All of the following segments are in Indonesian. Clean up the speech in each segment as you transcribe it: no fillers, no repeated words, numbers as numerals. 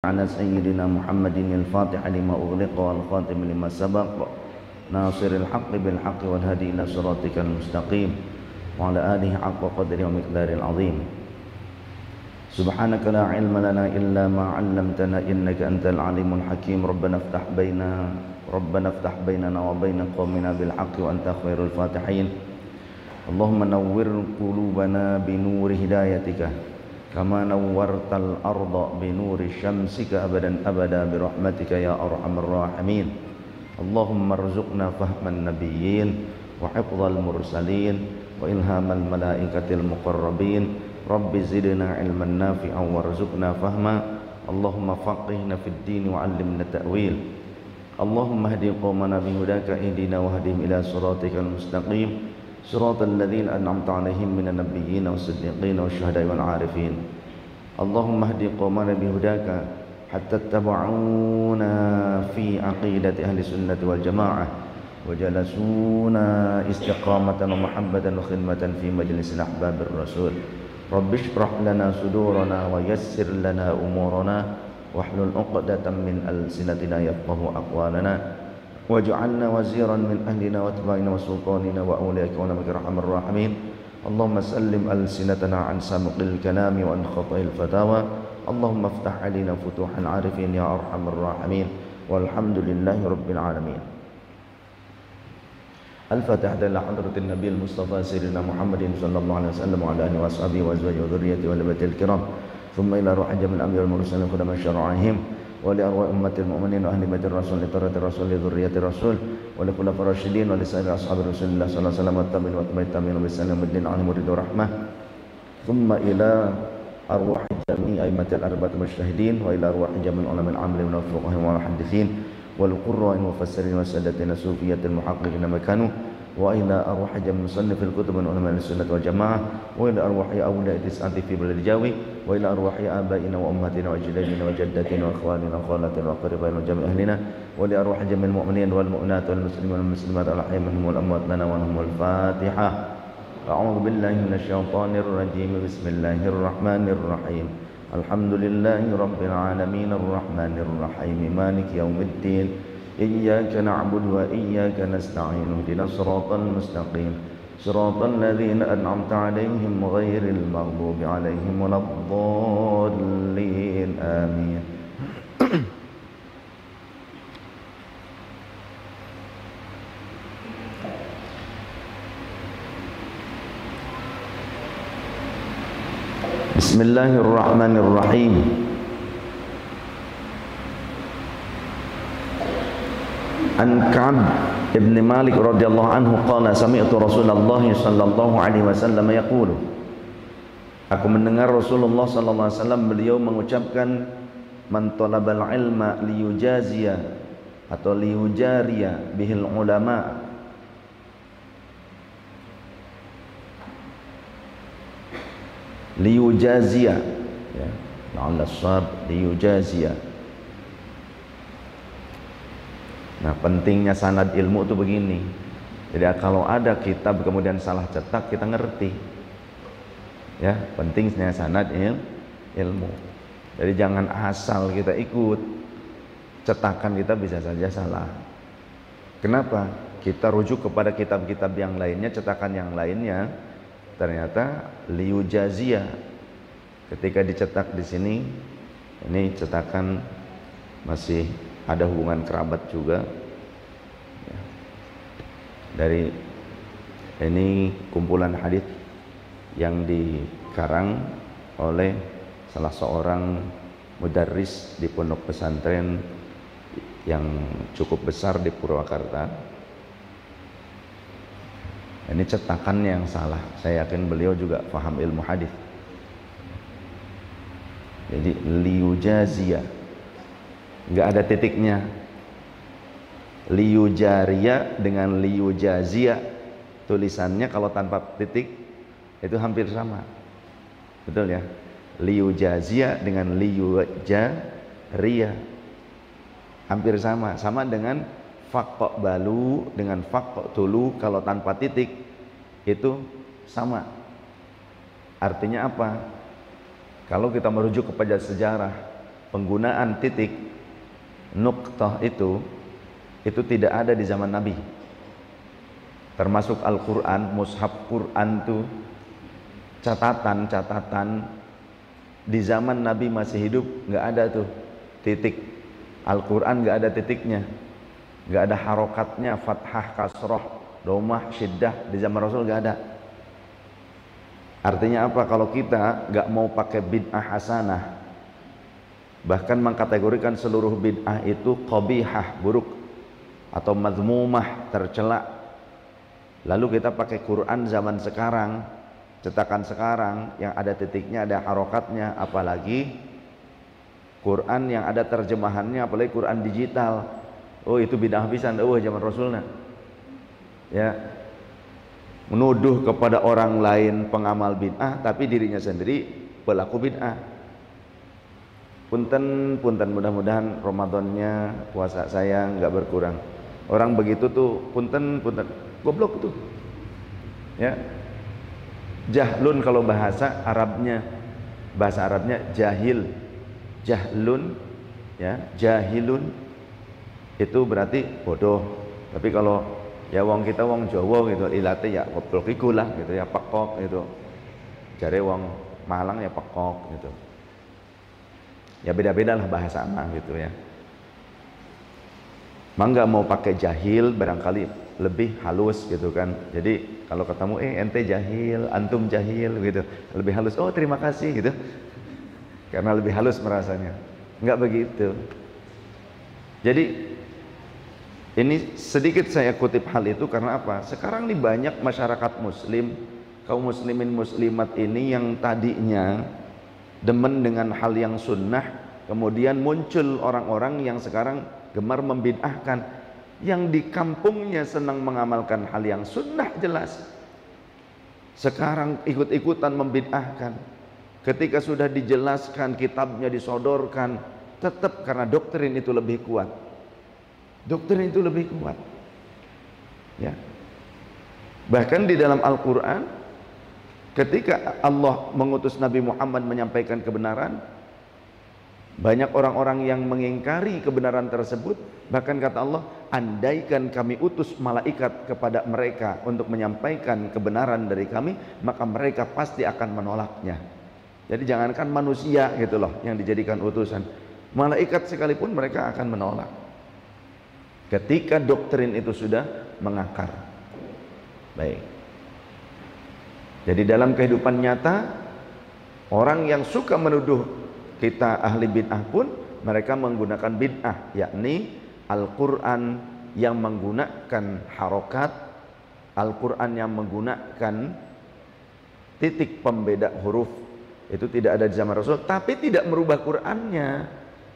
على سيدنا محمد الفاتح لما أغلق والخاتم لما سبق ناصر الحق بالحق والهدي إلى صراطك المستقيم وعلى آله حق قدره ومقداره العظيم. سبحانك لا علم لنا إلا ما علمتنا إنك أنت العليم الحكيم. ربنا افتح بيننا وبين قومنا بالحق وأنت خير الفاتحين. اللهم نور قلوبنا بنور هدايتك كما نورت الأرض بنور شمسك أبدا أبدا برحمتك يا أرحم الراحمين. اللهم ارزقنا فهم النبيين وحفظ المرسلين وإلهام الملائكة المقربين. رب زدنا علما نافعا وارزقنا فهما. اللهم فقهنا في الدين وعلمنا التأويل. اللهم اهد قومنا بهداك اهدنا واهدهم إلى صراطك المستقيم صراط الذين أنعمت عليهم من النبيين والصديقين والشهداء والعارفين. اللهم اهد قومنا بهداك حتى اتبعونا في عقيدة أهل السنة والجماعة وجلسونا استقامة ومحبة وخدمة في مجلس الأحباب الرسول. رب اشرح لنا صدورنا ويسر لنا أمورنا واحلل عقدة من ألسنتنا يفقه أقوالنا واجعلنا وزيرا من أهلنا واتباعنا وسلطاننا وأولياءك ونبيك أرحم الراحمين. اللهم سلم ألسنتنا عن سمق الكلام وعن خطأ الفتاوى. اللهم افتح علينا فتوح العارفين يا أرحم الراحمين والحمد لله رب العالمين. الفاتحة إلى حضرة النبي المصطفى سيدنا محمد صلى الله عليه وسلم وعلى آله وأصحابه وأزواجه وذريته والبيت الكرام ثم إلى روح جميع الأنبياء والمرسلين خدماء شرائعهم ولأرواح أمة المؤمنين وأهل بيت الرسول لطرة الرسول لذرية الرسول ولخلفاء الراشدين ولسائر أصحاب رسول الله صلى الله عليه وسلم والتابعين واتباع التابعين وبسلام الدين عليهم ورضا ورحمة ثم إلى أرواح جميع أئمة الأربعة المجتهدين وإلى أرواح جميع العلماء العاملين والفقهاء والمحدثين والقراء والمفسرين والسادتين الصوفية المحققين مكانوا وإلى أرواح جميع مصنف الكتب من علماء السنة والجماعة وإلى أرواح أولياء التسعة في بلد جاوي وإلى أرواح آبائنا وأمهاتنا وأجدادنا وجداتنا وأخواننا وخالاتنا وأقربائنا وجميع أهلنا ولأرواح جميع المؤمنين والمؤمنات والمسلمين والمسلمات الأحياء منهم والأموات لنا ولهم الفاتحة. أعوذ بالله من الشيطان الرجيم. بسم الله الرحمن الرحيم. الحمد لله رب العالمين الرحمن الرحيم مالك يوم الدين إياك نعبد وإياك نستعين اهدنا الصراط المستقيم صراط الذين أنعمت عليهم غير المغضوب عليهم ولا الضالين آمين. Bismillahirrahmanirrahim. An Ka'ab ibn Malik radhiyallahu anhu qala sami'tu Rasulullah sallallahu alaihi wasallam yaqulu. Aku mendengar Rasulullah sallallahu alaihi wasallam beliau mengucapkan man talabal ilma liyujaziya atau liyujariya bihil ulama liyujazia ya la'alla shab liyujazia. Nah, pentingnya sanad ilmu itu begini. Jadi kalau ada kitab kemudian salah cetak kita ngerti. Ya, pentingnya sanad ilmu. Jadi jangan asal kita ikut. Cetakan kita bisa saja salah. Kenapa? Kita rujuk kepada kitab-kitab yang lainnya, cetakan yang lainnya ternyata liyujazia. Ketika dicetak di sini, ini cetakan masih ada hubungan kerabat juga. Dari ini kumpulan hadis yang dikarang oleh salah seorang mudarris di pondok pesantren yang cukup besar di Purwakarta. Ini cetakannya yang salah. Saya yakin beliau juga paham ilmu hadis. Jadi liyujazia, nggak ada titiknya. Liyujaria dengan liyujazia, tulisannya kalau tanpa titik itu hampir sama, betul ya? Liyujazia dengan liyujaria hampir sama, sama dengan fakko balu dengan fakko tulu kalau tanpa titik itu sama. Artinya apa? Kalau kita merujuk kepada sejarah, penggunaan titik nuqtah itu tidak ada di zaman Nabi. Termasuk Al-Quran, mushaf Quran tuh catatan di zaman Nabi masih hidup nggak ada tuh titik. Al-Quran nggak ada titiknya, nggak ada harokatnya, fathah, kasroh, domah, syiddah. Di zaman Rasul nggak ada. Artinya apa? Kalau kita nggak mau pakai bid'ah hasanah, bahkan mengkategorikan seluruh bid'ah itu qabihah, buruk, atau mazmumah, tercela, lalu kita pakai Quran zaman sekarang, cetakan sekarang yang ada titiknya, ada harokatnya, apalagi Quran yang ada terjemahannya, apalagi Quran digital, oh itu bid'ah pisan, oh zaman Rasulna. Ya, menuduh kepada orang lain pengamal bid'ah, tapi dirinya sendiri pelaku bid'ah. Punten mudah-mudahan Ramadannya puasa saya nggak berkurang. Orang begitu tuh punten goblok tuh. Ya. Jahlun kalau bahasa Arabnya jahil. Jahlun ya, jahilun itu berarti bodoh. Tapi kalau ya wong kita wong Jawa gitu, ilate ya goblok iku lah gitu ya, pekok gitu. Jare wong Malang ya pekok gitu. Ya beda-beda lah bahasa mah gitu ya. Mangga mau pakai jahil barangkali lebih halus gitu kan. Jadi kalau ketemu ente jahil, antum jahil gitu, lebih halus. Oh terima kasih gitu. Karena lebih halus merasanya. Enggak begitu. Jadi ini sedikit saya kutip hal itu karena apa? Sekarang nih banyak masyarakat muslim, kaum muslimin muslimat ini yang tadinya demen dengan hal yang sunnah, kemudian muncul orang-orang yang sekarang gemar membid'ahkan, yang di kampungnya senang mengamalkan hal yang sunnah jelas, sekarang ikut-ikutan membid'ahkan. Ketika sudah dijelaskan, kitabnya disodorkan, tetap karena doktrin itu lebih kuat. Doktrin itu lebih kuat. Ya. Bahkan di dalam Al-Quran, ketika Allah mengutus Nabi Muhammad menyampaikan kebenaran, banyak orang-orang yang mengingkari kebenaran tersebut. Bahkan kata Allah, andaikan kami utus malaikat kepada mereka untuk menyampaikan kebenaran dari kami, maka mereka pasti akan menolaknya. Jadi jangankan manusia gitu loh yang dijadikan utusan, malaikat sekalipun mereka akan menolak ketika doktrin itu sudah mengakar. Baik. Jadi dalam kehidupan nyata, orang yang suka menuduh kita ahli bid'ah pun mereka menggunakan bid'ah, yakni Al-Quran yang menggunakan harokat, Al-Quran yang menggunakan titik pembeda huruf. Itu tidak ada di zaman Rasul, tapi tidak merubah Qurannya.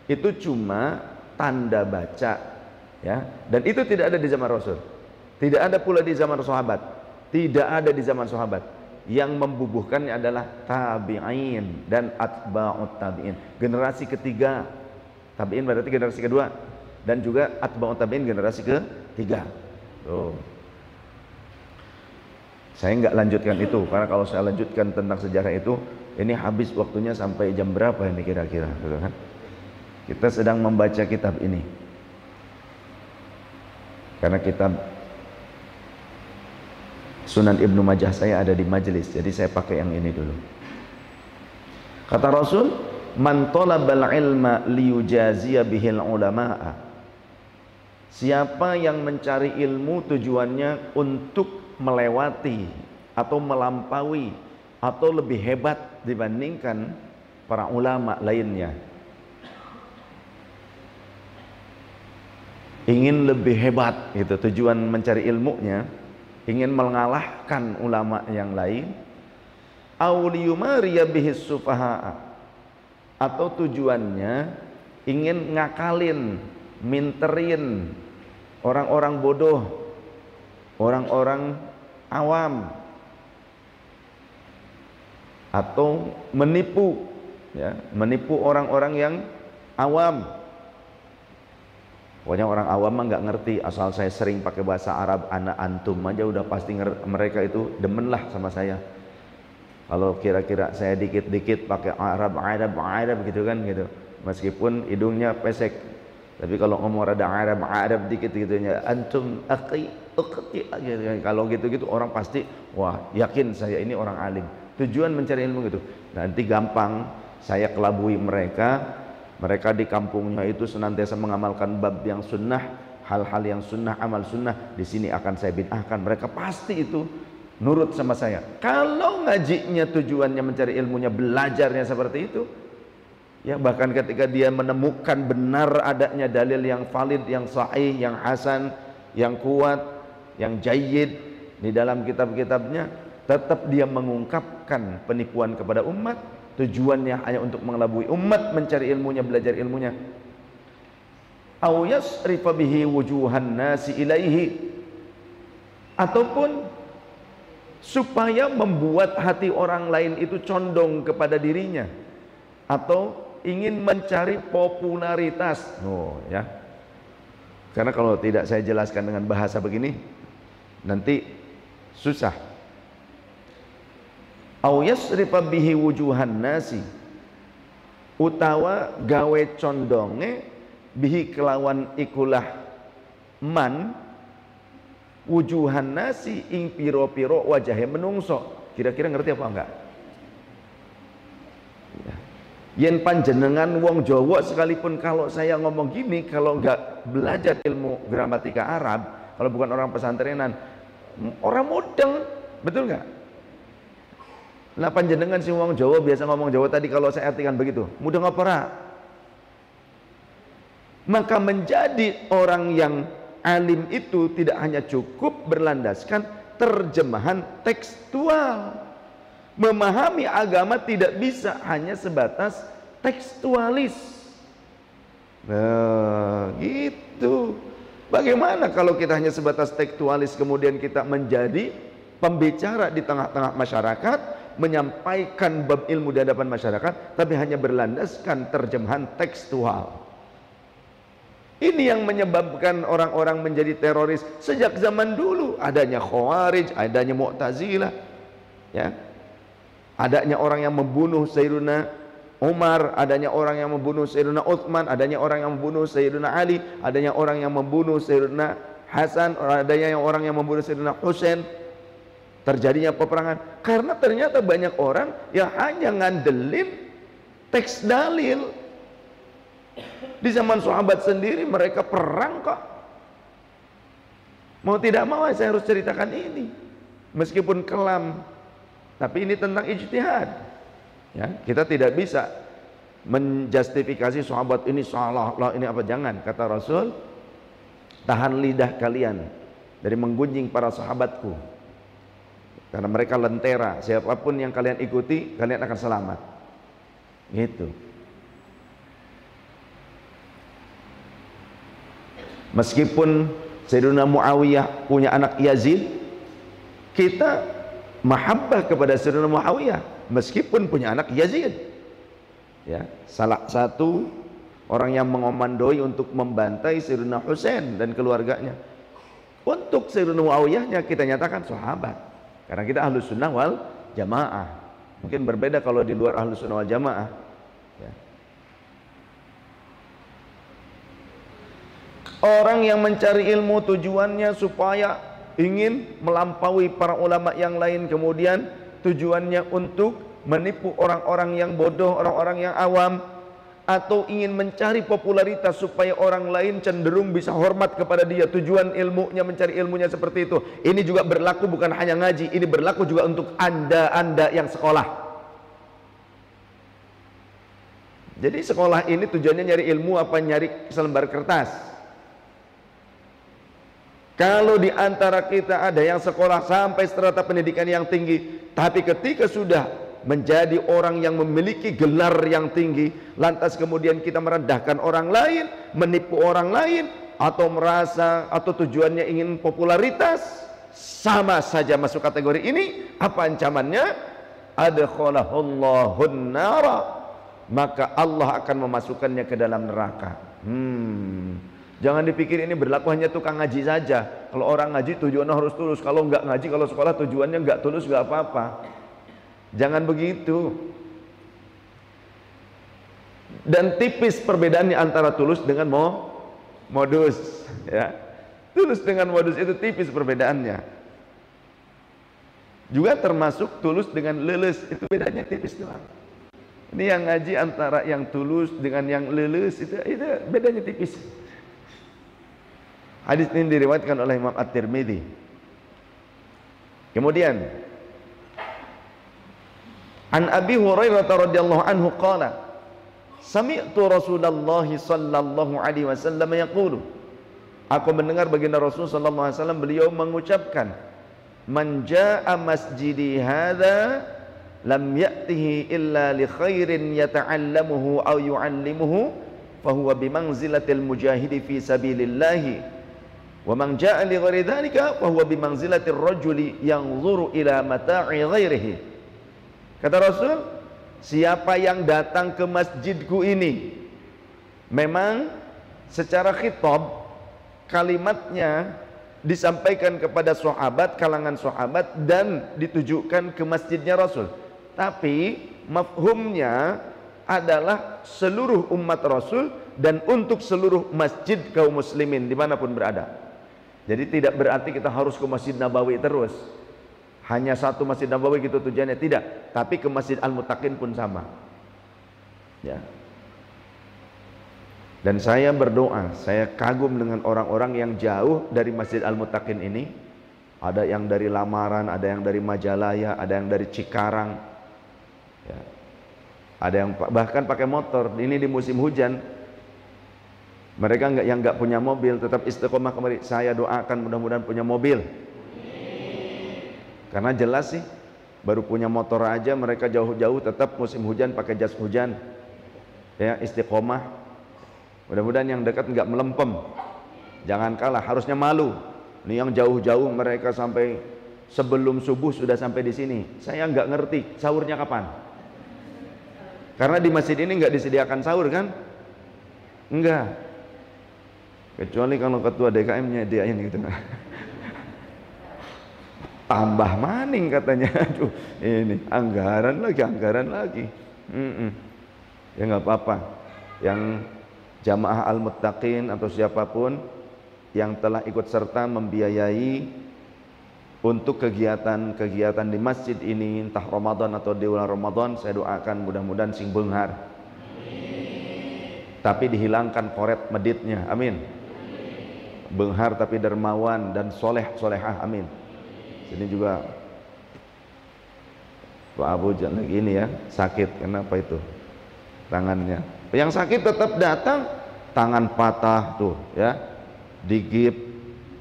Itu cuma tanda baca, ya. Dan itu tidak ada di zaman Rasul. Tidak ada pula di zaman sahabat. Tidak ada di zaman sahabat. Yang membubuhkannya adalah tabi'in dan atba'ut tabi'in, generasi ketiga. Tabi'in berarti generasi kedua, dan juga atba'ut tabi'in generasi ketiga. Tuh. Saya nggak lanjutkan itu, karena kalau saya lanjutkan tentang sejarah itu, ini habis waktunya sampai jam berapa ini kira-kira, gitu kan? Kita sedang membaca kitab ini, karena kitab Sunan Ibnu Majah saya ada di majelis, jadi saya pakai yang ini dulu. Kata Rasul, man talabal ilma liyujaziya bihil ulama'a. Siapa yang mencari ilmu tujuannya untuk melewati atau melampaui atau lebih hebat dibandingkan para ulama lainnya, ingin lebih hebat gitu, tujuan mencari ilmunya ingin mengalahkan ulama yang lain, auliyumariya bihis sufaha'a, atau tujuannya ingin ngakalin, minterin orang-orang bodoh, orang-orang awam, atau menipu, ya, menipu orang-orang yang awam. Pokoknya orang awam mah nggak ngerti, asal saya sering pakai bahasa Arab, anak antum aja udah pasti mereka itu demen lah sama saya. Kalau kira-kira saya dikit-dikit pakai Arab gitu kan gitu, meskipun hidungnya pesek, tapi kalau ngomong rada Arab dikit gitunya, antum akhi ukhti, kalau gitu-gitu orang pasti wah yakin saya ini orang alim. Tujuan mencari ilmu gitu, nanti gampang saya kelabui mereka. Mereka di kampungnya itu senantiasa mengamalkan bab yang sunnah, hal-hal yang sunnah, amal sunnah. Di sini akan saya bid'ahkan, mereka pasti itu nurut sama saya. Kalau ngajinya tujuannya mencari ilmunya, belajarnya seperti itu, ya bahkan ketika dia menemukan benar adanya dalil yang valid, yang sahih, yang hasan, yang kuat, yang jayyid di dalam kitab-kitabnya, tetap dia mengungkapkan penipuan kepada umat. Tujuannya hanya untuk mengelabui umat, mencari ilmunya, belajar ilmunya. Au yasrifa bihi wujuhan nasi ilaihi, ataupun supaya membuat hati orang lain itu condong kepada dirinya, atau ingin mencari popularitas. Oh ya, karena kalau tidak saya jelaskan dengan bahasa begini nanti susah. Au yasrifa bihi wujuhan nasi, utawa gawe condonge bihi kelawan ikulah man wujuhan nasi ing piro-piro wajahe menungso. Kira-kira ngerti apa enggak? Ya. Yen panjenengan wong Jawa sekalipun, kalau saya ngomong gini, kalau enggak belajar ilmu gramatika Arab, kalau bukan orang pesantrenan, orang model, betul enggak? Lah panjenengan si wong Jawa biasa ngomong Jawa tadi, kalau saya artikan begitu, mudah ngapara. Maka menjadi orang yang alim itu tidak hanya cukup berlandaskan terjemahan tekstual. Memahami agama tidak bisa hanya sebatas tekstualis. Nah, gitu. Bagaimana kalau kita hanya sebatas tekstualis, kemudian kita menjadi pembicara di tengah-tengah masyarakat, menyampaikan bab ilmu di hadapan masyarakat, tapi hanya berlandaskan terjemahan tekstual. Ini yang menyebabkan orang-orang menjadi teroris sejak zaman dulu. Adanya Khawarij, adanya Mu'tazilah, ya. Adanya orang yang membunuh Sayyidina Umar, adanya orang yang membunuh Sayyidina Utsman, adanya orang yang membunuh Sayyidina Ali, adanya orang yang membunuh Sayyidina Hasan, adanya orang yang membunuh Sayyidina Husain. Terjadinya peperangan karena ternyata banyak orang yang hanya ngandelin teks dalil. Di zaman sahabat sendiri mereka perang kok. Mau tidak mau saya harus ceritakan ini, meskipun kelam, tapi ini tentang ijtihad. Ya, kita tidak bisa menjustifikasi sahabat ini salah, ini apa, jangan. Kata Rasul, tahan lidah kalian dari menggunjing para sahabatku, karena mereka lentera. Siapapun yang kalian ikuti, kalian akan selamat. Gitu. Meskipun Sayyidina Muawiyah punya anak Yazid, kita mahabbah kepada Sayyidina Muawiyah meskipun punya anak Yazid. Ya, salah satu orang yang mengomandoi untuk membantai Sayyidina Husain dan keluarganya. Untuk Sayyidina Muawiyahnya kita nyatakan sahabat, karena kita ahlus sunnah wal jamaah. Mungkin berbeda kalau di luar ahlus sunnah wal jamaah, ya. Orang yang mencari ilmu tujuannya supaya ingin melampaui para ulama yang lain, kemudian tujuannya untuk menipu orang-orang yang bodoh, orang-orang yang awam, atau ingin mencari popularitas supaya orang lain cenderung bisa hormat kepada dia. Tujuan ilmunya, mencari ilmunya seperti itu. Ini juga berlaku bukan hanya ngaji, ini berlaku juga untuk anda yang sekolah. Jadi sekolah ini tujuannya nyari ilmu apa nyari selembar kertas? Kalau di antara kita ada yang sekolah sampai strata pendidikan yang tinggi, tapi ketika sudah menjadi orang yang memiliki gelar yang tinggi, lantas kemudian kita merendahkan orang lain, menipu orang lain, atau merasa atau tujuannya ingin popularitas, sama saja masuk kategori ini. Apa ancamannya? Adkhalahullahu nara, maka Allah akan memasukkannya ke dalam neraka. Jangan dipikir ini berlaku hanya tukang ngaji saja. Kalau orang ngaji tujuannya harus tulus. Kalau enggak ngaji, kalau sekolah tujuannya enggak tulus, enggak apa-apa. Jangan begitu. Dan tipis perbedaannya antara tulus dengan modus, ya. Tulus dengan modus itu tipis perbedaannya. Juga termasuk tulus dengan leles, itu bedanya tipis doang. Ini yang ngaji antara yang tulus dengan yang leles itu bedanya tipis. Hadis ini diriwayatkan oleh Imam At-Tirmidzi. Kemudian An Abi Hurairah radhiyallahu anhu qala sami'tu Rasulullah sallallahu alaihi wasallam yaqulu, aku mendengar baginda Rasul sallallahu alaihi wasallam beliau mengucapkan, man jaa'a masjidi hadza lam ya'tihi illa li khairin yata'allamuhu aw yu'allimuhu fahuwa bimanzilatil mujahidi fi sabilillah wa man jaa'a li ghairi dzalika fahuwa bimanzilatir rajuli yanzuru ila mata'i ghairihi. Kata Rasul, siapa yang datang ke masjidku ini, memang secara khitab kalimatnya disampaikan kepada sahabat, kalangan sahabat, dan ditujukan ke masjidnya Rasul, tapi mafhumnya adalah seluruh umat Rasul dan untuk seluruh masjid kaum muslimin dimanapun berada. Jadi tidak berarti kita harus ke Masjid Nabawi terus, hanya satu Masjid Nabawi gitu tujuannya, tidak. Tapi ke Masjid Al-Muttaqin pun sama, ya. Dan saya berdoa, saya kagum dengan orang-orang yang jauh dari Masjid Al-Muttaqin ini. Ada yang dari Lamaran, ada yang dari Majalaya, ada yang dari Cikarang, ya. Ada yang bahkan pakai motor. Ini di musim hujan, mereka yang nggak punya mobil tetap istiqomah kembali. Saya doakan mudah-mudahan punya mobil. Karena jelas sih, baru punya motor aja mereka jauh-jauh tetap musim hujan pakai jas hujan, ya, istiqomah. Mudah-mudahan yang dekat nggak melempem, jangan kalah, harusnya malu. Ini yang jauh-jauh mereka sampai sebelum subuh sudah sampai di sini. Saya nggak ngerti sahurnya kapan, karena di masjid ini nggak disediakan sahur kan? Enggak, kecuali kalau ketua DKM nyediain gitu. Tambah maning katanya. Aduh, ini anggaran lagi. Ya nggak apa-apa. Yang jamaah Al-Muttaqin atau siapapun yang telah ikut serta membiayai untuk kegiatan-kegiatan di masjid ini, entah Ramadan atau di bulan Ramadan, saya doakan mudah-mudahan sing beunghar. Tapi dihilangkan koret meditnya, amin. Beunghar tapi dermawan dan solehah, amin. Ini juga Pak Abu lagi ini ya, sakit. Kenapa itu? Tangannya. Yang sakit tetap datang, tangan patah tuh ya, digigit,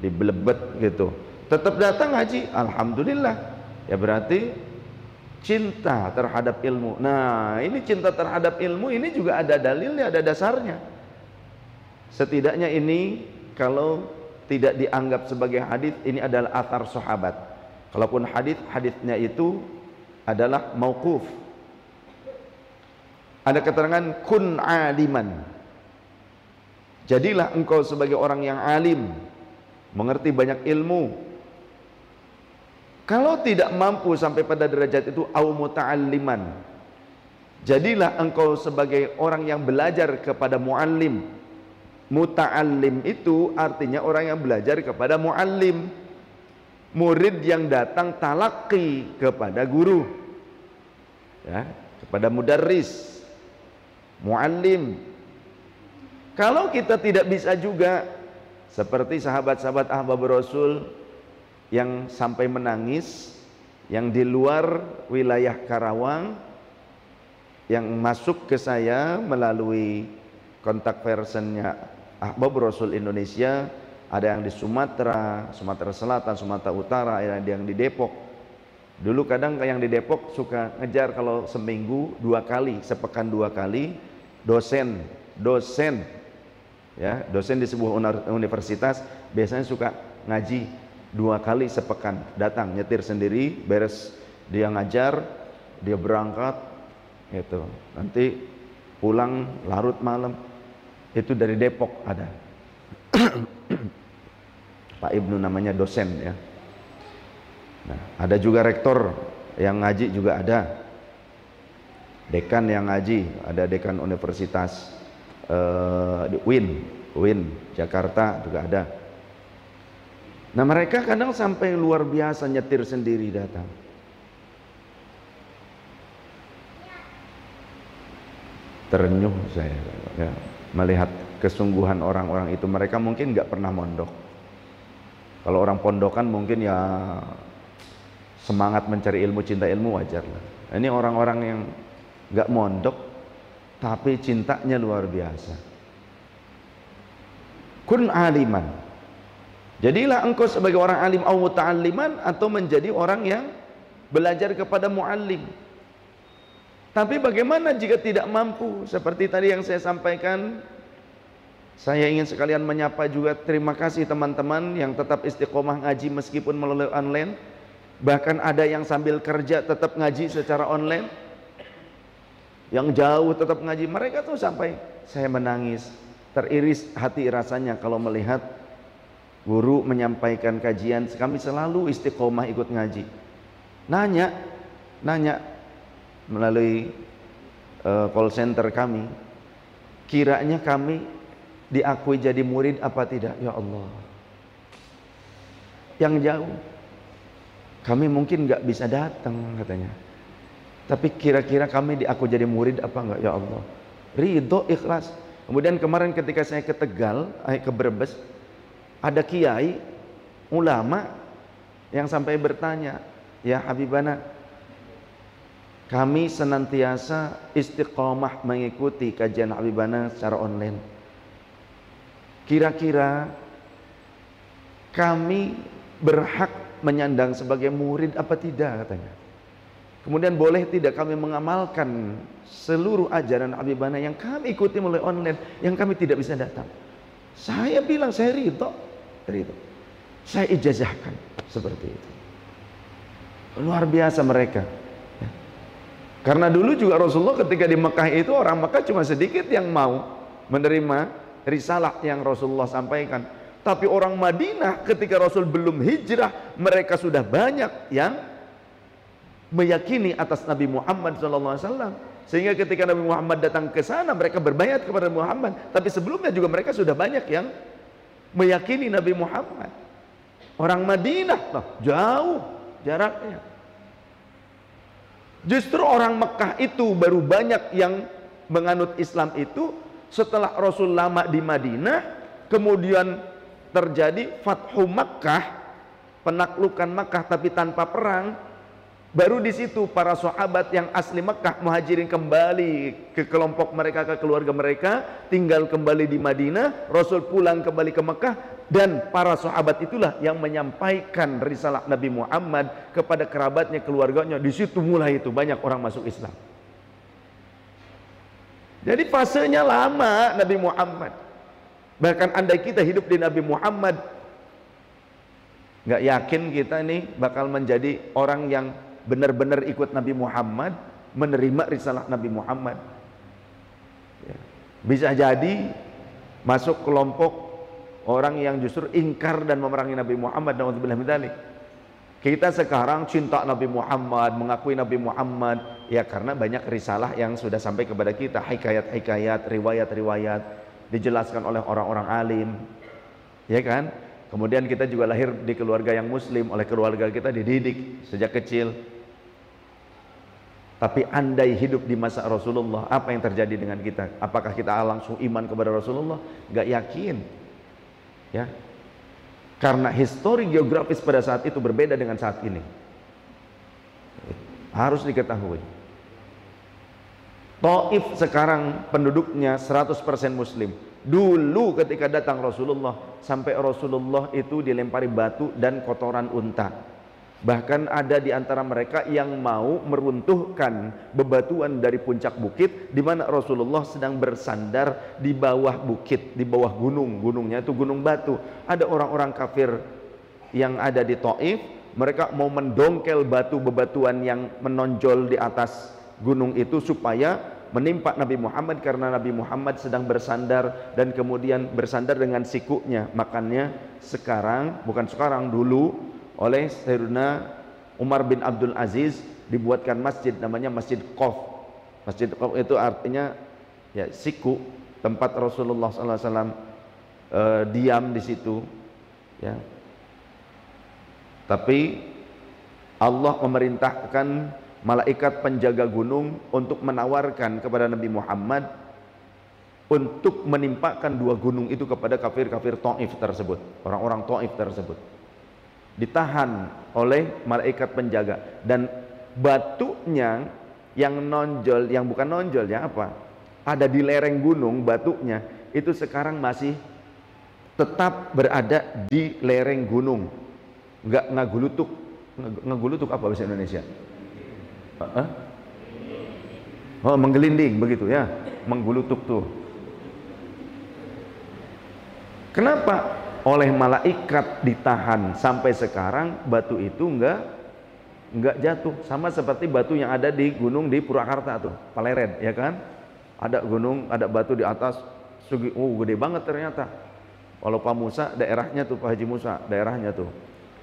dibelebet gitu. Tetap datang haji, alhamdulillah. Ya berarti cinta terhadap ilmu. Nah, ini cinta terhadap ilmu ini juga ada dalilnya, ada dasarnya. Setidaknya ini kalau tidak dianggap sebagai hadis, ini adalah athar sahabat. Kalaupun hadisnya itu adalah mauquf. Ada keterangan kun aliman. Jadilah engkau sebagai orang yang alim, mengerti banyak ilmu. Kalau tidak mampu sampai pada derajat itu, au muta'alliman. Jadilah engkau sebagai orang yang belajar kepada muallim. Muta'allim itu artinya orang yang belajar kepada muallim. Murid yang datang talaqi kepada guru, ya, kepada mudarris, muallim. Kalau kita tidak bisa juga, seperti sahabat-sahabat ahbab Rasul yang sampai menangis, yang di luar wilayah Karawang, yang masuk ke saya melalui kontak personnya ahbab Rasul Indonesia. Ada yang di Sumatera Selatan, Sumatera Utara, ada yang di Depok. Dulu kadang yang di Depok suka ngejar kalau seminggu 2 kali, sepekan 2 kali, dosen ya, dosen di sebuah universitas biasanya suka ngaji 2 kali sepekan, datang nyetir sendiri, beres dia ngajar, dia berangkat gitu. Nanti pulang larut malam. Itu dari Depok ada. Pak Ibnu namanya, dosen ya. Nah, ada juga rektor yang ngaji juga ada. dekan yang ngaji, ada dekan Universitas di UIN Jakarta juga ada. Nah mereka kadang sampai luar biasa nyetir sendiri datang. Terenyuh saya ya, melihat kesungguhan orang-orang itu. Mereka mungkin nggak pernah mondok. Kalau orang pondokan mungkin ya semangat mencari ilmu, cinta ilmu wajar lah. Ini orang-orang yang nggak mondok tapi cintanya luar biasa. Kun aliman, jadilah engkau sebagai orang alim au muta'alliman, atau menjadi orang yang belajar kepada muallim. Tapi bagaimana jika tidak mampu? Seperti tadi yang saya sampaikan, saya ingin sekalian menyapa juga terima kasih teman-teman yang tetap istiqomah ngaji meskipun melalui online. Bahkan ada yang sambil kerja tetap ngaji secara online, yang jauh tetap ngaji. Mereka tuh sampai saya menangis, teriris hati rasanya kalau melihat guru menyampaikan kajian. Kami selalu istiqomah ikut ngaji. Nanya melalui call center kami, kiranya kami diakui jadi murid apa tidak? Ya Allah, yang jauh kami mungkin nggak bisa datang katanya, tapi kira-kira kami diakui jadi murid apa enggak? Ya Allah, ridho, ikhlas. Kemudian kemarin ketika saya ke Tegal, ke Brebes, ada kiai ulama yang sampai bertanya, ya Habibana, kami senantiasa istiqomah mengikuti kajian Habibana secara online. Kira-kira kami berhak menyandang sebagai murid apa tidak katanya. Kemudian boleh tidak kami mengamalkan seluruh ajaran Habibana yang kami ikuti melalui online, yang kami tidak bisa datang. Saya bilang saya ridho. Saya ijazahkan seperti itu. Luar biasa mereka. Karena dulu juga Rasulullah ketika di Mekah itu, orang Mekah cuma sedikit yang mau menerima risalah yang Rasulullah sampaikan. Tapi orang Madinah ketika Rasul belum hijrah, mereka sudah banyak yang meyakini atas Nabi Muhammad SAW. Sehingga ketika Nabi Muhammad datang ke sana, mereka berbayat kepada Muhammad. Tapi sebelumnya juga mereka sudah banyak yang meyakini Nabi Muhammad. Orang Madinah loh, jauh jaraknya. Justru orang Mekah itu baru banyak yang menganut Islam itu setelah Rasul lama di Madinah, kemudian terjadi Fathu Makkah, penaklukan Makkah tapi tanpa perang. Baru di situ para sahabat yang asli Mekah muhajirin kembali ke kelompok mereka, ke keluarga mereka, tinggal kembali di Madinah. Rasul pulang kembali ke Mekah, dan para sahabat itulah yang menyampaikan risalah Nabi Muhammad kepada kerabatnya, keluarganya. Di situ mulai itu banyak orang masuk Islam. Jadi fasenya lama Nabi Muhammad. Bahkan andai kita hidup di Nabi Muhammad, nggak yakin kita ini bakal menjadi orang yang benar-benar ikut Nabi Muhammad, menerima risalah Nabi Muhammad. Ya. Bisa jadi masuk kelompok orang yang justru ingkar dan memerangi Nabi Muhammad. Na'udzubillah min dzalik. Kita sekarang cinta Nabi Muhammad, mengakui Nabi Muhammad, ya karena banyak risalah yang sudah sampai kepada kita, hikayat-hikayat, riwayat-riwayat dijelaskan oleh orang-orang alim, ya kan? Kemudian kita juga lahir di keluarga yang muslim, oleh keluarga kita dididik sejak kecil. Tapi andai hidup di masa Rasulullah, apa yang terjadi dengan kita? Apakah kita langsung iman kepada Rasulullah? Gak yakin. Ya. Karena histori geografis pada saat itu berbeda dengan saat ini. Harus diketahui. Taif sekarang penduduknya 100% muslim. Dulu ketika datang Rasulullah, sampai Rasulullah itu dilempari batu dan kotoran unta. Bahkan ada di antara mereka yang mau meruntuhkan bebatuan dari puncak bukit, di mana Rasulullah sedang bersandar di bawah bukit, di bawah gunung. Gunungnya itu gunung batu. Ada orang-orang kafir yang ada di Taif, mereka mau mendongkel batu bebatuan yang menonjol di atas gunung itu supaya menimpa Nabi Muhammad, karena Nabi Muhammad sedang bersandar dan kemudian bersandar dengan sikunya. Makanya dulu oleh Sayyidina Umar bin Abdul Aziz dibuatkan masjid namanya Masjid Qof. Masjid Quba itu artinya ya siku, tempat Rasulullah SAW diam di situ, ya. Tapi Allah memerintahkan malaikat penjaga gunung untuk menawarkan kepada Nabi Muhammad untuk menimpakan dua gunung itu kepada kafir-kafir Taif tersebut, orang-orang Taif tersebut. Ditahan oleh malaikat penjaga, dan batunya yang nonjol, yang bukan nonjol ya apa? Ada di lereng gunung, batunya itu sekarang masih tetap berada di lereng gunung, nggak ngagulutuk. Ngagulutuk apa bahasa Indonesia? Oh, menggelinding begitu ya, menggulutuk tuh. Kenapa? Oleh malaikat ditahan sampai sekarang batu itu nggak jatuh, sama seperti batu yang ada di gunung di Purwakarta tuh, Paleren ya kan? Ada gunung, ada batu di atas, gede banget ternyata. Kalau Pak Musa daerahnya tuh, Pak Haji Musa daerahnya tuh,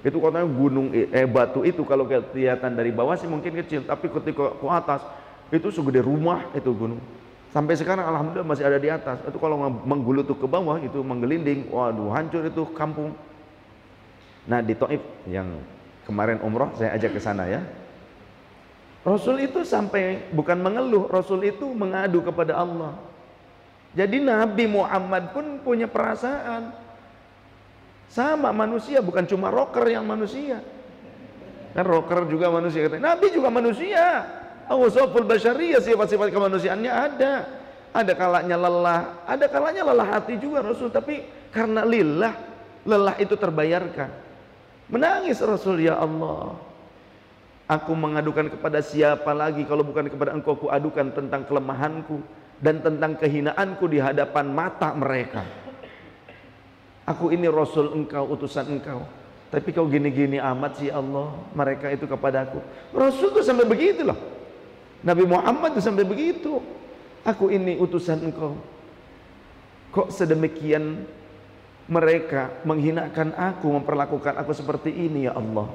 itu katanya gunung batu itu kalau kelihatan dari bawah sih mungkin kecil, tapi ketika ke atas itu segede rumah itu gunung. Sampai sekarang alhamdulillah masih ada di atas. Itu kalau menggulutuk ke bawah itu menggelinding, waduh hancur itu kampung. Nah di Taif yang kemarin umroh saya ajak ke sana ya, Rasul itu sampai bukan mengeluh, Rasul itu mengadu kepada Allah. Jadi Nabi Muhammad pun punya perasaan sama manusia, bukan cuma rocker yang manusia. Kan rocker juga manusia, Nabi juga manusia. Awsaful basyariyah, sifat-sifat kemanusiaannya ada. Ada kalanya lelah, ada kalanya lelah hati juga Rasul, tapi karena lillah, lelah itu terbayarkan. Menangis Rasul, ya Allah, aku mengadukan kepada siapa lagi kalau bukan kepada Engkau ku adukan tentang kelemahanku dan tentang kehinaanku di hadapan mata mereka. Aku ini Rasul Engkau, utusan Engkau, tapi kau gini-gini amat sih Allah mereka itu kepadaku. Rasul itu sampai begitu loh, Nabi Muhammad itu sampai begitu. Aku ini utusan Engkau, kok sedemikian mereka menghinakan aku, memperlakukan aku seperti ini ya Allah.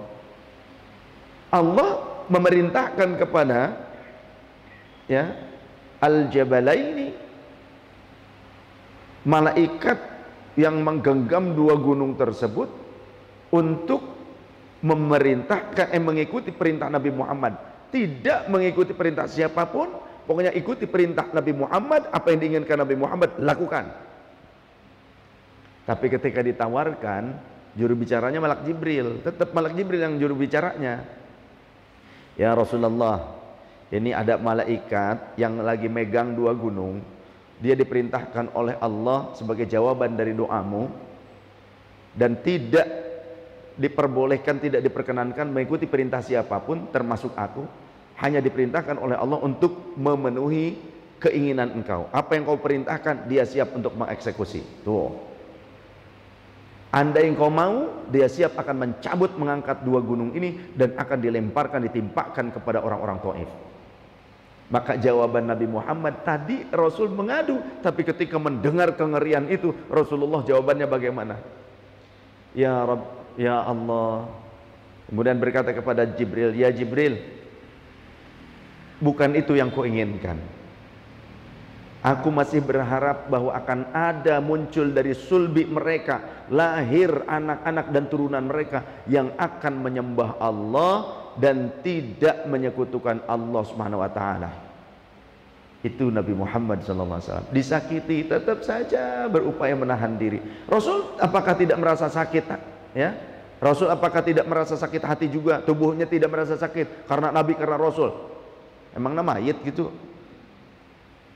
Allah memerintahkan kepada ya Al-Jabalaini, malaikat yang menggenggam dua gunung tersebut, untuk memerintahkan mengikuti perintah Nabi Muhammad, tidak mengikuti perintah siapapun, pokoknya ikuti perintah Nabi Muhammad, apa yang diinginkan Nabi Muhammad lakukan. Tapi ketika ditawarkan, juru bicaranya Malak Jibril, tetap Malak Jibril yang juru bicaranya. Ya Rasulullah, ini ada malaikat yang lagi megang dua gunung, dia diperintahkan oleh Allah sebagai jawaban dari doamu, dan tidak diperbolehkan, tidak diperkenankan mengikuti perintah siapapun termasuk aku, hanya diperintahkan oleh Allah untuk memenuhi keinginan engkau. Apa yang kau perintahkan dia siap untuk mengeksekusi. Tuh, andai engkau mau, dia siap akan mencabut, mengangkat dua gunung ini dan akan dilemparkan, ditimpakan kepada orang-orang Taif. Maka jawaban Nabi Muhammad tadi, Rasul mengadu, tapi ketika mendengar kengerian itu, Rasulullah jawabannya bagaimana? Ya Rabb, ya Allah. Kemudian berkata kepada Jibril, ya Jibril, bukan itu yang kuinginkan. Aku masih berharap bahwa akan ada muncul dari sulbi mereka, lahir anak-anak dan turunan mereka yang akan menyembah Allah dan tidak menyekutukan Allah Subhanahu wa taala. Itu Nabi Muhammad SAW. Disakiti tetap saja berupaya menahan diri. Rasul apakah tidak merasa sakit? Ya, Rasul apakah tidak merasa sakit hati juga? Tubuhnya tidak merasa sakit karena Nabi, karena Rasul. Emang nama mayit gitu?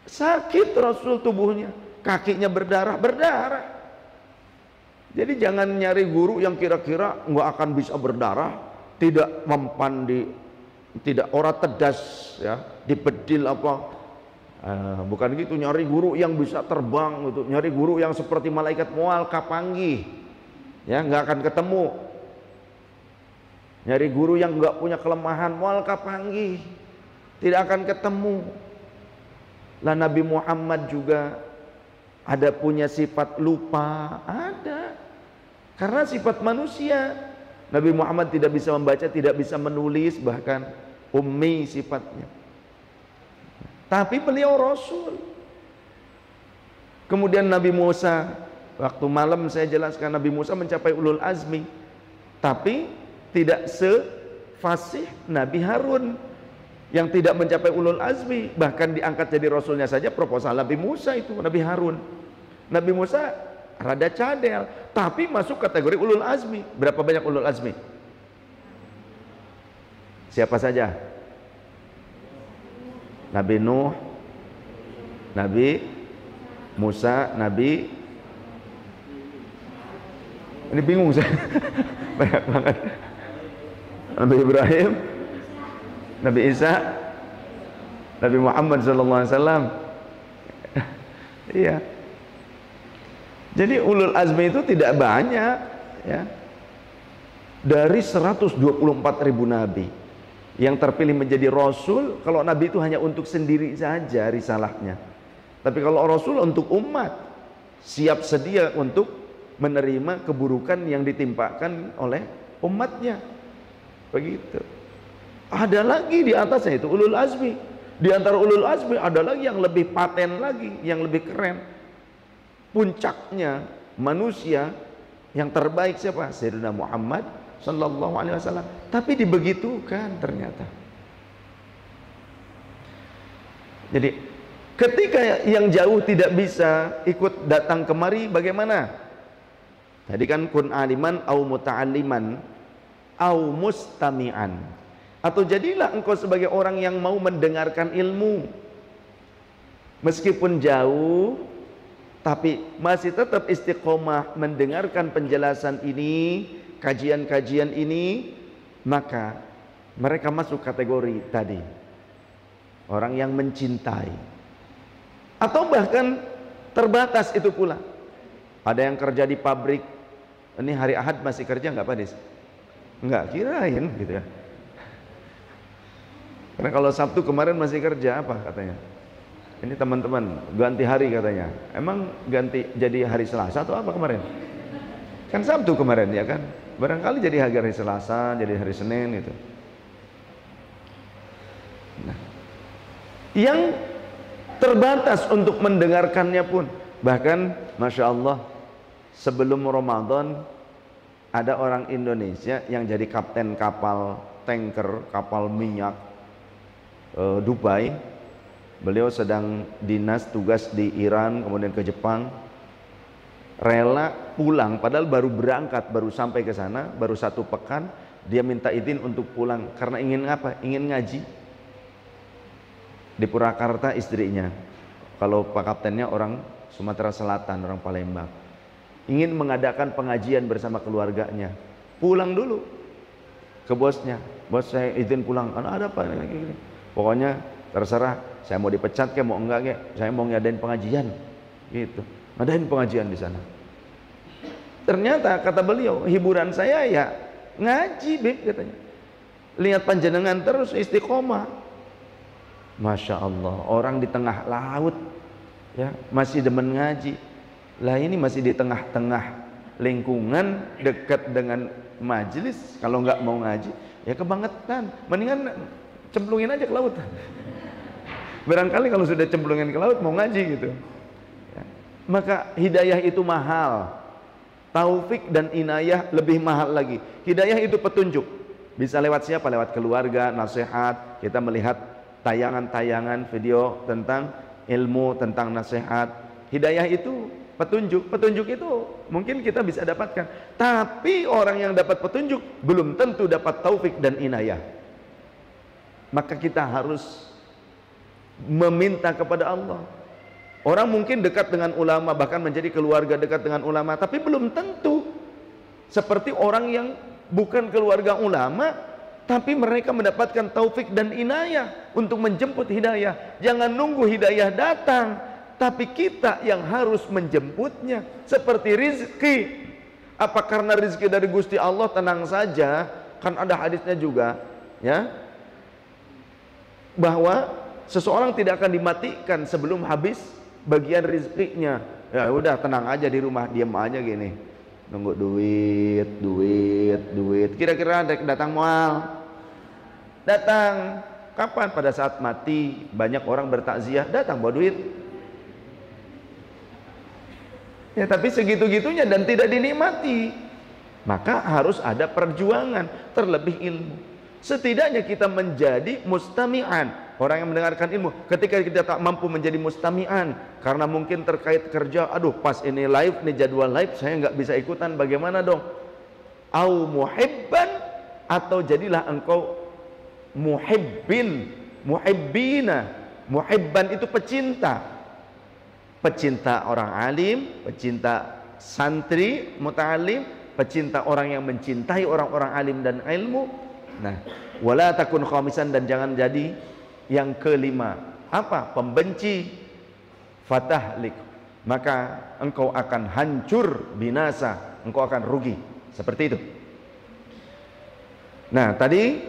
Sakit Rasul tubuhnya, kakinya berdarah. Jadi jangan nyari guru yang kira-kira nggak akan bisa berdarah, tidak mempan tidak ora tedas ya, dibedil apa. Bukan gitu, nyari guru yang bisa terbang gitu, nyari guru yang seperti malaikat mual kapanggih, ya nggak akan ketemu. Nyari guru yang nggak punya kelemahan mual kapanggih, tidak akan ketemu. Lah Nabi Muhammad juga ada punya sifat lupa, ada, karena sifat manusia. Nabi Muhammad tidak bisa membaca, tidak bisa menulis, bahkan ummi sifatnya. tapi beliau Rasul. Kemudian Nabi Musa, waktu malam saya jelaskan Nabi Musa mencapai ulul azmi, tapi tidak sefasih Nabi Harun yang tidak mencapai ulul azmi. Bahkan diangkat jadi Rasulnya saja proposal Nabi Musa itu, Nabi Harun. Nabi Musa rada cadel, tapi masuk kategori ulul azmi. Berapa banyak ulul azmi? Siapa saja? Nabi Nuh, Nabi Musa, Nabi, ini bingung saya. Banyak banget. Nabi Ibrahim, Nabi Isa, Nabi Muhammad SAW. Iya. Jadi ulul azmi itu tidak banyak, ya. Dari 124.000 nabi yang terpilih menjadi rasul, kalau nabi itu hanya untuk sendiri saja risalahnya. Tapi kalau Rasul untuk umat, siap sedia untuk menerima keburukan yang ditimpakan oleh umatnya. Begitu. Ada lagi di atasnya itu ulul azmi. Di antara ulul azmi ada lagi yang lebih paten lagi, yang lebih keren. Puncaknya manusia yang terbaik siapa? Sayyidina Muhammad sallallahu alaihi wasallam. Tapi dibegitukan ternyata. Jadi ketika yang jauh tidak bisa ikut datang kemari, bagaimana? Tadi kan kun aliman au muta'alliman au mustami'an. Atau jadilah engkau sebagai orang yang mau mendengarkan ilmu. Meskipun jauh, tapi masih tetap istiqomah mendengarkan penjelasan ini, kajian-kajian ini, maka mereka masuk kategori tadi. Orang yang mencintai. Atau bahkan terbatas itu pula. Ada yang kerja di pabrik. Ini hari Ahad masih kerja nggak Pak Des? Nggak, kirain gitu ya. Karena kalau Sabtu kemarin masih kerja apa katanya? Ini teman-teman ganti hari katanya. Emang ganti jadi hari Selasa atau apa kemarin? Kan Sabtu kemarin ya kan? Barangkali jadi hari Selasa, jadi hari Senin gitu. Nah, yang terbatas untuk mendengarkannya pun. Bahkan Masya Allah, sebelum Ramadan ada orang Indonesia yang jadi kapten kapal tanker, kapal minyak Dubai. Beliau sedang dinas tugas di Iran, kemudian ke Jepang. Rela pulang, padahal baru berangkat, baru sampai ke sana, baru 1 pekan. Dia minta izin untuk pulang karena ingin apa? Ingin ngaji di Purwakarta istrinya. Kalau Pak Kaptennya orang Sumatera Selatan, orang Palembang. Ingin mengadakan pengajian bersama keluarganya. Pulang dulu ke bosnya. Bos, saya izin pulang. Ada apa? Pokoknya terserah, saya mau dipecat ke mau enggak ke, saya mau ngadain pengajian. Gitu. Ngadain pengajian di sana. Ternyata kata beliau, hiburan saya ya ngaji, Bib, katanya. Lihat panjenengan terus istiqomah. Masya Allah, orang di tengah laut ya masih demen ngaji. Lah ini masih di tengah-tengah lingkungan dekat dengan majelis. Kalau nggak mau ngaji ya kebangetan, mendingan cemplungin aja ke laut. Barangkali kalau sudah cemplungin ke laut mau ngaji gitu ya. Maka hidayah itu mahal, taufik dan inayah lebih mahal lagi. Hidayah itu petunjuk, bisa lewat siapa? Lewat keluarga, nasihat. Kita melihat tayangan-tayangan video tentang ilmu, tentang nasihat. Hidayah itu petunjuk. Petunjuk itu mungkin kita bisa dapatkan, tapi orang yang dapat petunjuk belum tentu dapat taufik dan inayah. Maka kita harus meminta kepada Allah. Orang mungkin dekat dengan ulama, bahkan menjadi keluarga dekat dengan ulama, tapi belum tentu seperti orang yang bukan keluarga ulama tapi mereka mendapatkan taufik dan inayah untuk menjemput hidayah. Jangan nunggu hidayah datang, tapi kita yang harus menjemputnya. Seperti rizki, apa karena rizki dari Gusti Allah? Tenang saja, kan ada hadisnya juga ya, bahwa seseorang tidak akan dimatikan sebelum habis bagian rizkinya. Ya udah, tenang aja di rumah, diam aja gini, nunggu duit. Kira-kira datang mual, datang Kapan? Pada saat mati, banyak orang bertakziah, datang bawa duit. Ya, tapi segitu-gitunya dan tidak dinikmati. Maka harus ada perjuangan, terlebih ilmu. Setidaknya kita menjadi mustami'an, orang yang mendengarkan ilmu. Ketika kita tak mampu menjadi mustami'an karena mungkin terkait kerja, aduh pas ini live nih, jadwal live saya nggak bisa ikutan, bagaimana dong? Au muhibban, atau jadilah engkau muhibbin, muhibbina. Muhibban itu pecinta, pecinta orang alim, pecinta santri muta'alim, pecinta orang yang mencintai orang-orang alim dan ilmu. Nah, wala takun khamisan, dan jangan jadi yang kelima. Apa? Pembenci. Fatahlik, maka engkau akan hancur, binasa, engkau akan rugi. Seperti itu. Nah, tadi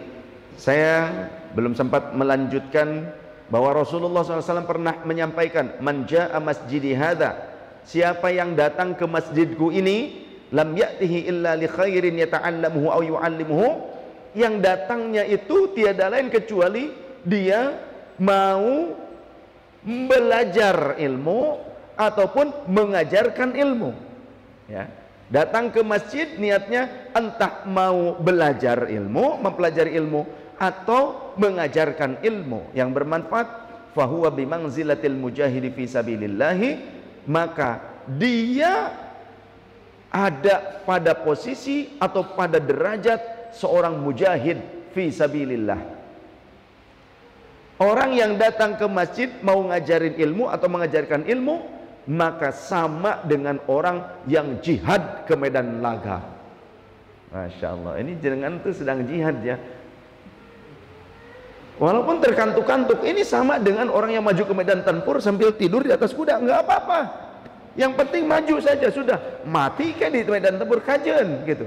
saya belum sempat melanjutkan bahwa Rasulullah SAW pernah menyampaikan, man ja'a masjidi hadha, siapa yang datang ke masjidku ini, lam ya'tihi illa li khairin yata'allamuhu aw yu'allimuhu, yang datangnya itu tiada lain kecuali dia mau belajar ilmu ataupun mengajarkan ilmu. Ya, datang ke masjid niatnya entah mau belajar ilmu, mempelajari ilmu, atau mengajarkan ilmu yang bermanfaat. Fahuwa bimanzilatil mujahidi fi sabilillahi, maka dia ada pada posisi atau pada derajat seorang mujahid fi sabilillah. Orang yang datang ke masjid mau ngajarin ilmu atau mengajarkan ilmu, maka sama dengan orang yang jihad ke medan laga. Masya Allah, ini jenengan tuh sedang jihad ya. Walaupun terkantuk-kantuk, ini sama dengan orang yang maju ke medan tempur sambil tidur di atas kuda, nggak apa-apa. Yang penting maju saja, sudah mati kan di medan tempur kajen gitu.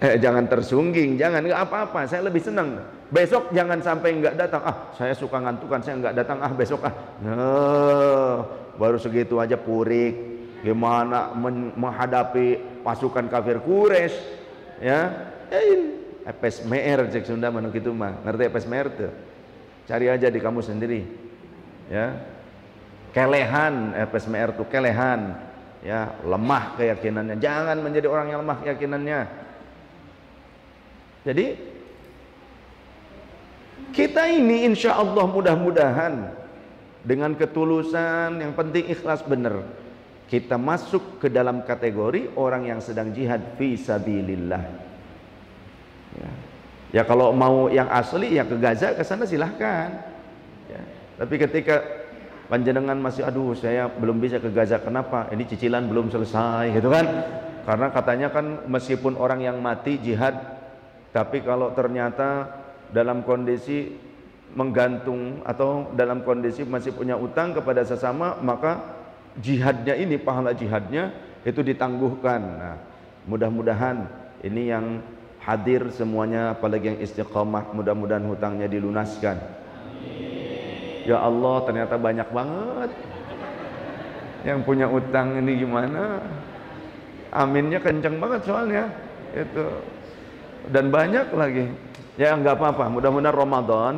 Jangan tersungging, jangan, nggak apa-apa, saya lebih senang. Besok jangan sampai nggak datang, saya suka ngantukan, saya nggak datang, besok baru segitu aja purik. Gimana menghadapi pasukan kafir Quraisy, ya? Epes meer cek Sunda manuk itu mah, ngerti epes meer tuh? Cari aja di kamu sendiri, ya. Kelehan, epes meer tuh kelehan, ya, lemah keyakinannya. Jangan menjadi orang yang lemah keyakinannya. Jadi kita ini insya Allah mudah-mudahan dengan ketulusan, yang penting ikhlas bener, kita masuk ke dalam kategori orang yang sedang jihad fi sabilillah. Ya, kalau mau yang asli ya ke Gaza, ke sana silahkan. Ya, tapi ketika panjenengan masih, aduh saya belum bisa ke Gaza, kenapa? Ini cicilan belum selesai, gitu kan? Karena katanya kan meskipun orang yang mati jihad, tapi kalau ternyata dalam kondisi menggantung atau dalam kondisi masih punya utang kepada sesama, maka jihadnya ini, pahala jihadnya itu ditangguhkan. Nah, mudah-mudahan ini yang hadir semuanya, apalagi yang istiqomah, mudah-mudahan hutangnya dilunaskan. Amin. Ya Allah, ternyata banyak banget yang punya utang ini, gimana? Aminnya kenceng banget soalnya itu, dan banyak lagi. Ya nggak apa-apa, mudah-mudahan Ramadan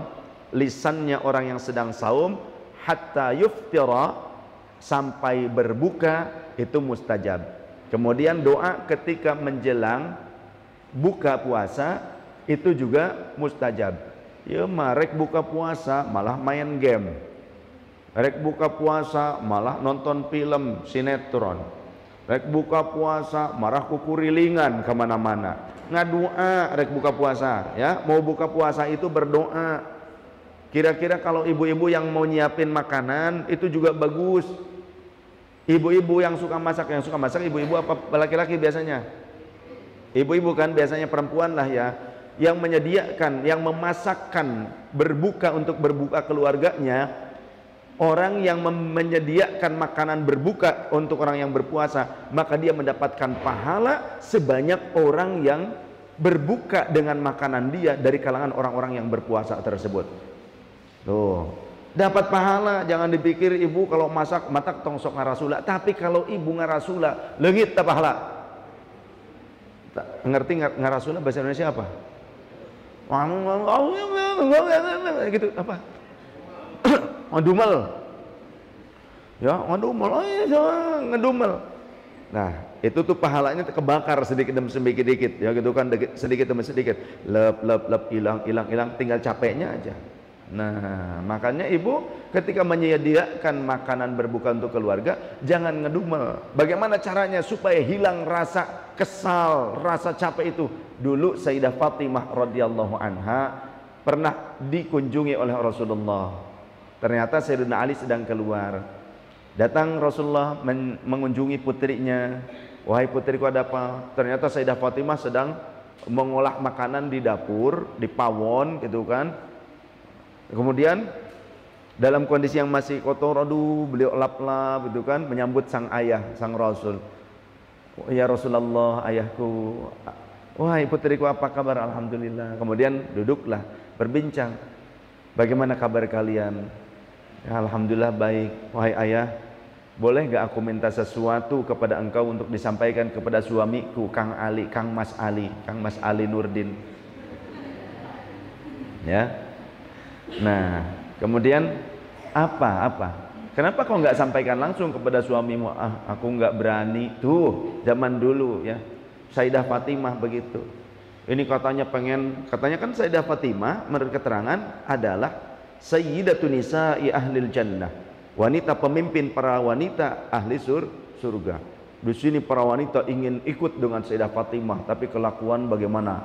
lisannya orang yang sedang saum hatta yuftira, sampai berbuka itu mustajab. Kemudian doa ketika menjelang buka puasa itu juga mustajab. Ya marek buka puasa malah main game, rek buka puasa malah nonton film sinetron, rek buka puasa marah kukurilingan kemana-mana. Ngadua rek buka puasa, ya mau buka puasa itu berdoa. Kira-kira kalau ibu-ibu yang mau nyiapin makanan itu juga bagus. Ibu-ibu yang suka masak ibu-ibu apa laki-laki biasanya? Ibu-ibu kan biasanya, perempuan lah ya, yang menyediakan, yang memasakkan berbuka untuk berbuka keluarganya. Orang yang menyediakan makanan berbuka untuk orang yang berpuasa, maka dia mendapatkan pahala sebanyak orang yang berbuka dengan makanan dia dari kalangan orang-orang yang berpuasa tersebut. Tuh, dapat pahala. Jangan dipikir ibu kalau masak matak tong sok ngarasula, tapi kalau ibu ngarasula leungit teh pahala. Ngerti ngarasula bahasa Indonesia apa? gitu apa? Ngedumel. Ya, ngedumel. Oh iya, ngedumel. Nah, itu tuh pahalanya kebakar sedikit demi sedikit ya gitu kan, sedikit demi sedikit. Lep hilang, tinggal capeknya aja. Nah, makanya ibu ketika menyediakan makanan berbuka untuk keluarga, jangan ngedumel. Bagaimana caranya supaya hilang rasa kesal, rasa capek itu? Dulu Sayyidah Fatimah radhiyallahu anha pernah dikunjungi oleh Rasulullah. Ternyata Sayyidina Ali sedang keluar. Datang Rasulullah mengunjungi putrinya. Wahai putriku, ada apa? Ternyata Sayyidah Fatimah sedang mengolah makanan di dapur, di pawon gitu kan. Kemudian dalam kondisi yang masih kotor, aduh, beliau lap-lap gitu kan, menyambut sang ayah, sang Rasul. Ya Rasulullah, ayahku. Wahai putriku, apa kabar? Alhamdulillah. Kemudian duduklah, berbincang. Bagaimana kabar kalian? Ya, alhamdulillah baik. Wahai ayah, boleh gak aku minta sesuatu kepada engkau untuk disampaikan kepada suamiku, Kang Mas Ali Nurdin. Ya. Nah, kemudian apa? Kenapa kau nggak sampaikan langsung kepada suamimu? Aku nggak berani. Tuh, zaman dulu ya, Sayyidah Fatimah begitu. Ini katanya kan Sayyidah Fatimah menurut keterangan adalah Sayyidatun Nisa'i Ahlil Jannah, wanita pemimpin para wanita ahli surga. Di sini para wanita ingin ikut dengan Sayyidah Fatimah, tapi kelakuan bagaimana?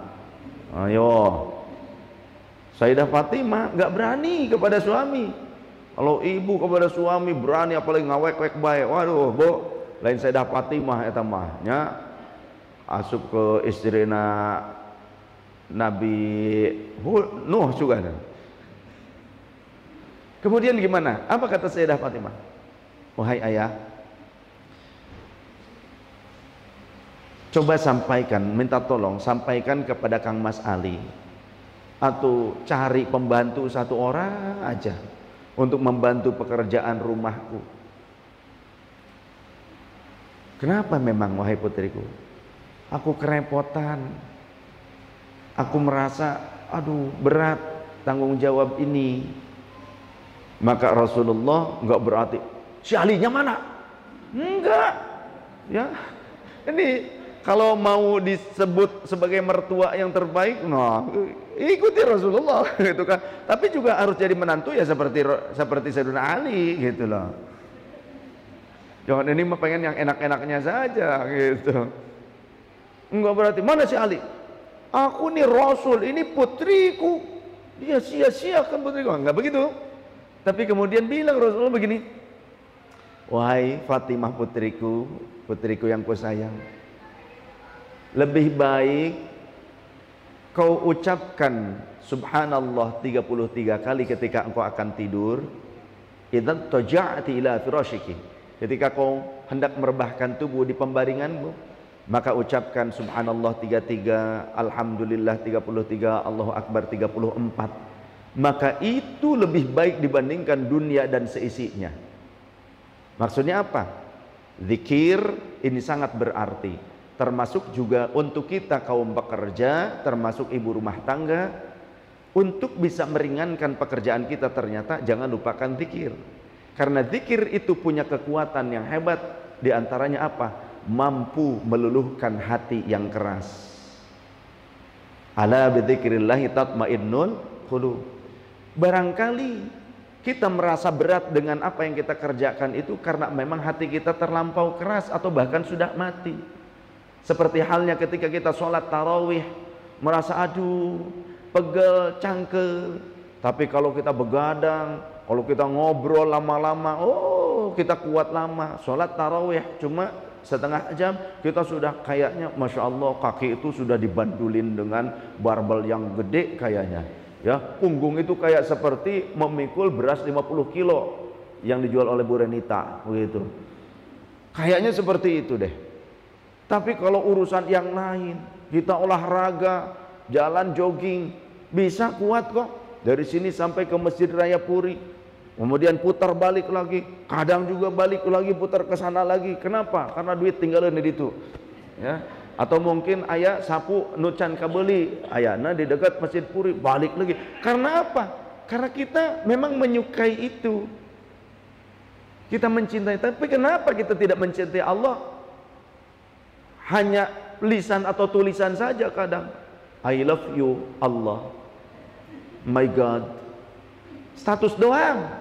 Ayo, Sayyidah Fatimah nggak berani kepada suami. Kalau ibu kepada suami berani, apalagi ngawek-wek baik. Waduh, bu, lain Sayyidah Fatimah eta mah nya asup ke istrina Nabi Nuh juga. Kemudian gimana? Apa kata Sayyidah Fatimah? Wahai ayah, coba sampaikan, minta tolong sampaikan kepada Kang Mas Ali, atau cari pembantu satu orang aja untuk membantu pekerjaan rumahku. Kenapa memang wahai putriku? Aku kerepotan. Aku merasa aduh berat tanggung jawab ini. Maka Rasulullah enggak berarti si Alinya mana? Enggak. Ya. Ini kalau mau disebut sebagai mertua yang terbaik, nah ikuti Rasulullah gitu kan. Tapi juga harus jadi menantu ya seperti Sayyidina Ali gitu loh. Jangan ini mah pengen yang enak-enaknya saja gitu. Enggak berarti mana si Ali? Aku nih Rasul, ini putriku. Dia sia-siakan putriku. Enggak begitu. Tapi kemudian bilang Rasulullah begini, wahai Fatimah putriku yang kusayang, lebih baik kau ucapkan subhanallah 33 kali ketika engkau akan tidur. Idzan taja'ti ila firashiki, ketika kau hendak merebahkan tubuh di pembaringanmu, maka ucapkan subhanallah 33, alhamdulillah 33, Allahu akbar 34. Maka itu lebih baik dibandingkan dunia dan seisinya. Maksudnya apa? Zikir ini sangat berarti, termasuk juga untuk kita kaum pekerja, termasuk ibu rumah tangga, untuk bisa meringankan pekerjaan kita. Ternyata jangan lupakan zikir, karena zikir itu punya kekuatan yang hebat. Di antaranya apa? Mampu meluluhkan hati yang keras. Ala bidzikrillahi tatmainnul qulub. Barangkali kita merasa berat dengan apa yang kita kerjakan itu karena memang hati kita terlampau keras atau bahkan sudah mati. Seperti halnya ketika kita sholat tarawih, merasa aduh pegel, cangkel. Tapi kalau kita begadang, kalau kita ngobrol lama-lama, oh kita kuat lama. Sholat tarawih cuma setengah jam, kita sudah kayaknya Masya Allah, kaki itu sudah dibandulin dengan barbel yang gede kayaknya. Ya, punggung itu kayak seperti memikul beras 50 kilo yang dijual oleh Bu Renita begitu. Kayaknya seperti itu deh. Tapi kalau urusan yang lain, kita olahraga, jalan jogging, bisa kuat kok. Dari sini sampai ke Masjid Raya Puri, kemudian putar balik lagi, kadang juga balik lagi putar ke sana lagi. Kenapa? Karena duit tinggalin di situ. Ya. Atau mungkin ayah sapu nucan kabeli, ayahna di dekat Masjid Puri, balik lagi. Karena apa? Karena kita memang menyukai itu. Kita mencintai, tapi kenapa kita tidak mencintai Allah? Hanya lisan atau tulisan saja kadang. I love you Allah, my God. Status doang,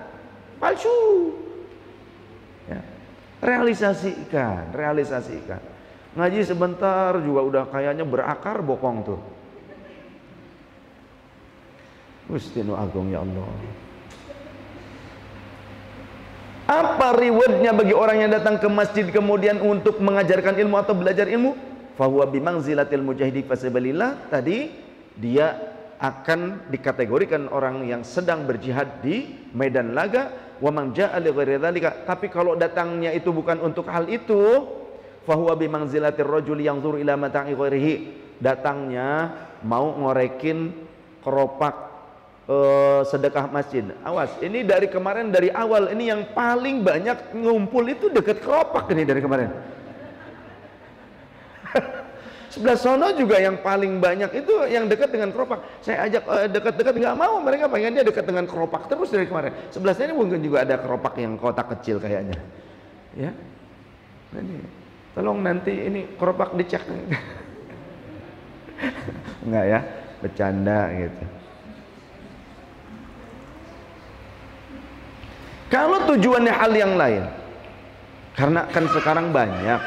palsu. Ya. Realisasikan. Ngaji sebentar juga udah kayaknya berakar bokong tuh. Gusti nu agung ya Allah. Apa rewardnya bagi orang yang datang ke masjid kemudian untuk mengajarkan ilmu atau belajar ilmu? Fahuwa bimangzilatil mujahidi fasabilillah. Tadi dia akan dikategorikan orang yang sedang berjihad di medan laga. Wa man jaa'a li ghairi dzalika. Tapi kalau datangnya itu bukan untuk hal itu, fahuwa bimangzilatir rajuli yanzuru ila mata'i ghairihi. Datangnya mau ngorekin keropak sedekah masjid. Awas, ini dari kemarin, dari awal ini yang paling banyak ngumpul itu dekat keropak ini dari kemarin. Sebelah sono juga yang paling banyak itu yang dekat dengan keropak. Saya ajak dekat-dekat nggak mau, mereka pengennya dekat dengan keropak terus dari kemarin. Sebelah sini mungkin juga ada keropak yang kotak kecil kayaknya. Ya. Ini, tolong nanti ini keropak dicek. Enggak ya, bercanda gitu. Kalau tujuannya hal yang lain, karena kan sekarang banyak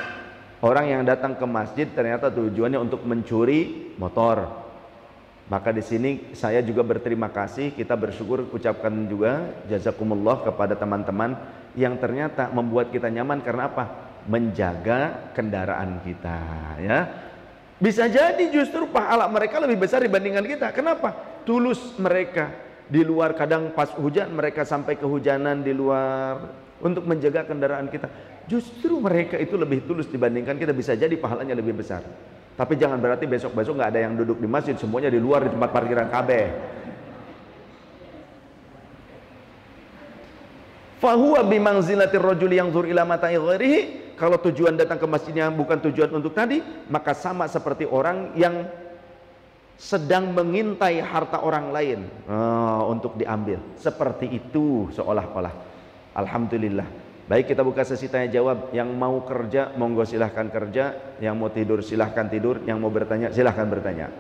orang yang datang ke masjid ternyata tujuannya untuk mencuri motor. Maka di sini saya juga berterima kasih, kita bersyukur, ucapkan juga jazakumullah kepada teman-teman yang ternyata membuat kita nyaman. Karena apa? Menjaga kendaraan kita, ya. Bisa jadi justru pahala mereka lebih besar dibandingkan kita. Kenapa? Tulus mereka. Di luar kadang pas hujan mereka sampai kehujanan di luar untuk menjaga kendaraan kita. Justru mereka itu lebih tulus dibandingkan kita, bisa jadi pahalanya lebih besar. Tapi jangan berarti besok-besok nggak ada yang duduk di masjid, semuanya di luar di tempat parkiran kabeh. Fahuwa bimangzilatir rajuli yanzur ila mata'i ghairihi. Kalau tujuan datang ke masjidnya bukan tujuan untuk tadi, maka sama seperti orang yang sedang mengintai harta orang lain untuk diambil. Seperti itu seolah-olah. Alhamdulillah. Baik, kita buka sesi tanya jawab. Yang mau kerja monggo silahkan kerja, yang mau tidur silahkan tidur, yang mau bertanya silahkan bertanya.